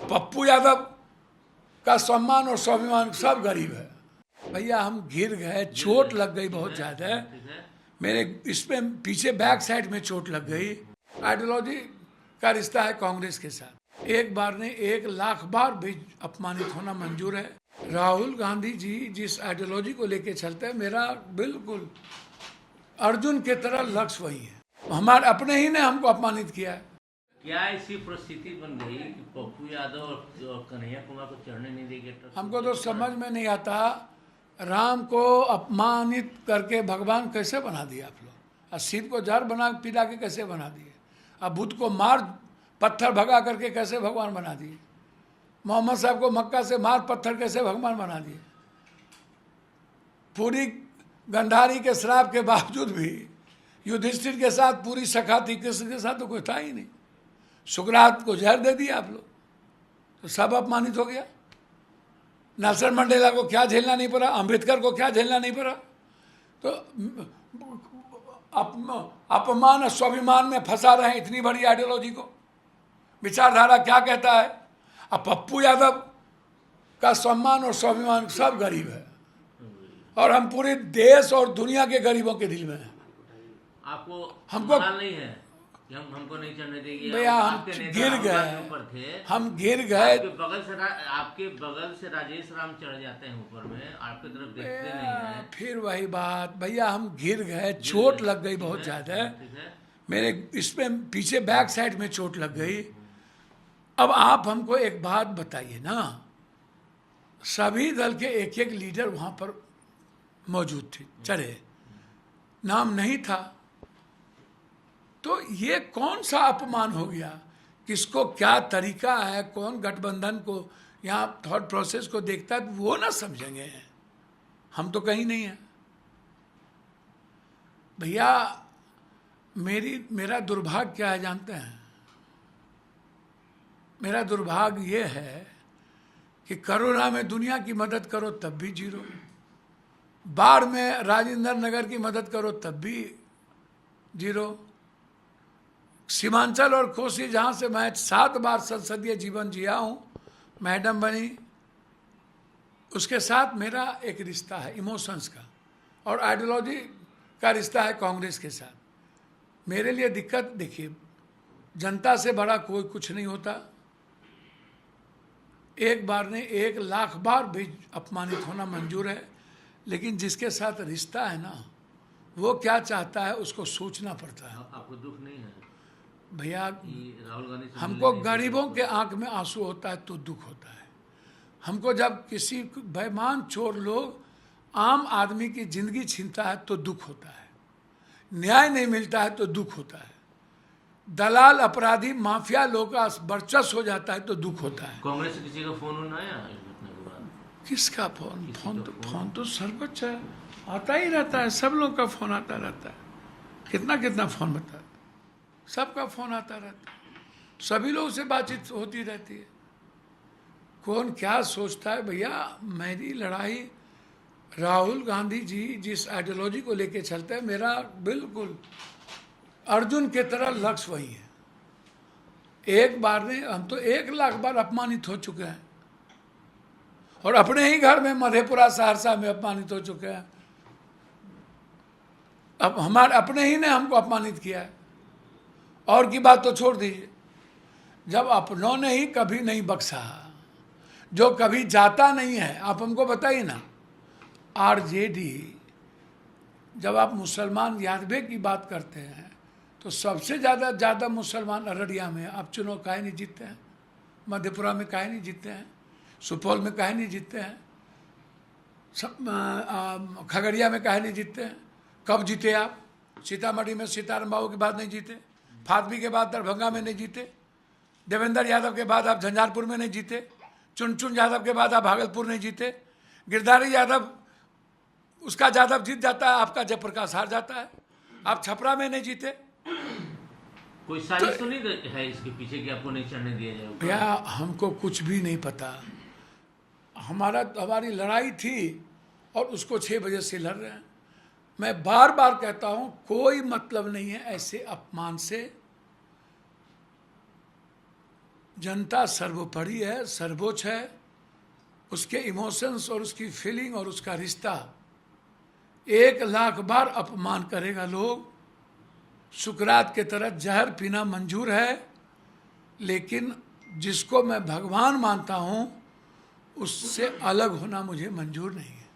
पप्पू यादव का सम्मान और स्वाभिमान सब गरीब है। भैया हम गिर गए, चोट लग गई बहुत ज़्यादा, मेरे इसमें पीछे बैक साइड में चोट लग गई। आइडियोलॉजी का रिश्ता है कांग्रेस के साथ। एक बार ने 1,00,000 बार भी अपमानित होना मंजूर है। राहुल गांधी जी जिस आइडियोलॉजी को लेके चलते हैं, मेरा बिल्कुल अर्जुन के तरह लक्ष्य वही है। हमारे अपने ही ने हमको अपमानित किया है। क्या ऐसी परिस्थिति बन गई कि पप्पू यादव और कन्हैया कुमार को चढ़ने नहीं देंगे? हमको तो समझ में नहीं आता, राम को अपमानित करके भगवान कैसे बना दिया आप लोग? और सीध को जहर बना पिला के कैसे बना दिए? अब बुद्ध को मार पत्थर भगा करके कैसे भगवान बना दिए? मोहम्मद साहब को मक्का से मार पत्थर कैसे भगवान बना दिए? पूरी गंधारी के श्राप के बावजूद भी युधिष्ठिर के साथ पूरी सखा थी, कृष्ण के साथ तो कोई था ही नहीं। सुकरात को जहर दे दिया आप लोग, तो सब अपमानित हो गया। नेल्सन मंडेला को क्या झेलना नहीं पड़ा, अम्बेडकर को क्या झेलना नहीं पड़ा। तो अपमान और स्वाभिमान में फंसा रहे हैं इतनी बड़ी आइडियोलॉजी को। विचारधारा क्या कहता है? अब पप्पू यादव का सम्मान और स्वाभिमान सब गरीब है, और हम पूरे देश और दुनिया के गरीबों के दिल में हैं। आपको हमको नहीं है कि हमको नहीं चढ़ने देंगे? भैया हम गिर गए, हम गिर गए। आपके बगल से राजेश राम चढ़ जाते हैं ऊपर में, आपकी तरफ देखते नहीं है। फिर वही बात भैया, हम गिर गए, चोट लग गई बहुत ज्यादा, मेरे इसमें पीछे बैक साइड में चोट लग गई। अब आप हमको एक बात बताइए ना, सभी दल के एक एक लीडर वहां पर मौजूद थे, चढ़े, नाम नहीं था, तो ये कौन सा अपमान हो गया? किसको क्या तरीका है, कौन गठबंधन को यहाँ थॉट प्रोसेस को देखता है, वो ना समझेंगे। हम तो कहीं नहीं है भैया। मेरा दुर्भाग्य क्या है जानते हैं? मेरा दुर्भाग्य ये है कि कोरोना में दुनिया की मदद करो तब भी जीरो, बाढ़ में राजेंद्र नगर की मदद करो तब भी जीरो, सीमांचल और कोसी जहाँ से मैं 7 बार संसदीय जीवन जिया हूँ, मैडम बनी, उसके साथ मेरा एक रिश्ता है इमोशंस का, और आइडियोलॉजी का रिश्ता है कांग्रेस के साथ। मेरे लिए दिक्कत देखिए, जनता से बड़ा कोई कुछ नहीं होता। एक बार ने 1,00,000 बार भी अपमानित होना मंजूर है, लेकिन जिसके साथ रिश्ता है ना, वो क्या चाहता है उसको सोचना पड़ता है। आपको दुख नहीं है भैया? राहुल गांधी हमको गरीबों के आंख में आंसू होता है तो दुख होता है। हमको जब किसी बेईमान चोर लोग आम आदमी की जिंदगी छीनता है तो दुख होता है, न्याय नहीं मिलता है तो दुख होता है, दलाल अपराधी माफिया लोग का वर्चस्व हो जाता है तो दुख होता है। कांग्रेस से किसी का फोन आया? किसका फोन? फोन तो सर्वोच्च है, आता ही रहता है, सब लोग का फोन आता रहता है। कितना फोन बता, सबका फोन आता रहता है, सभी लोगों से बातचीत होती रहती है। कौन क्या सोचता है भैया? मेरी लड़ाई राहुल गांधी जी जिस आइडियोलॉजी को लेके चलते हैं, मेरा बिल्कुल अर्जुन के तरह लक्ष्य वही है। एक बार ने हम तो 1,00,000 बार अपमानित हो चुके हैं, और अपने ही घर में मधेपुरा सहरसा में अपमानित हो चुके हैं। अब हमारे अपने ही ने हमको अपमानित किया है, और की बात तो छोड़ दीजिए। जब अपनों ने ही कभी नहीं बख्शा, जो कभी जाता नहीं है, आप हमको बताइए ना। आरजेडी, जब आप मुसलमान यादवे की बात करते हैं तो सबसे ज़्यादा मुसलमान अररिया में। आप चुनाव काहे नहीं जीतते हैं? मधेपुरा में काहे नहीं जीतते हैं? सुपौल में काहे नहीं जीतते हैं? खगड़िया में काहे नहीं जीतते हैं? कब जीते आप? सीतामढ़ी में सीताराम बाबू के बाद नहीं जीते, फातमी के बाद दरभंगा में नहीं जीते, देवेंद्र यादव के बाद आप झंझारपुर में नहीं जीते, चुनचुन यादव के बाद आप भागलपुर नहीं जीते, गिरधारी यादव उसका यादव जीत जाता है, आपका जयप्रकाश हार जाता है, आप छपरा में नहीं जीते। कोई साजिश तो नहीं है इसके पीछे कि आपको नहीं चढ़ने दिया जाए? भैया हमको कुछ भी नहीं पता, हमारी लड़ाई थी और उसको 6 बजे से लड़ रहे हैं। मैं बार बार कहता हूं, कोई मतलब नहीं है ऐसे अपमान से। जनता सर्वोपरि है, सर्वोच्च है। उसके इमोशंस और उसकी फीलिंग और उसका रिश्ता 1,00,000 बार अपमान करेगा लोग। सुकरात के तरह जहर पीना मंजूर है, लेकिन जिसको मैं भगवान मानता हूँ उससे अलग होना मुझे मंजूर नहीं है।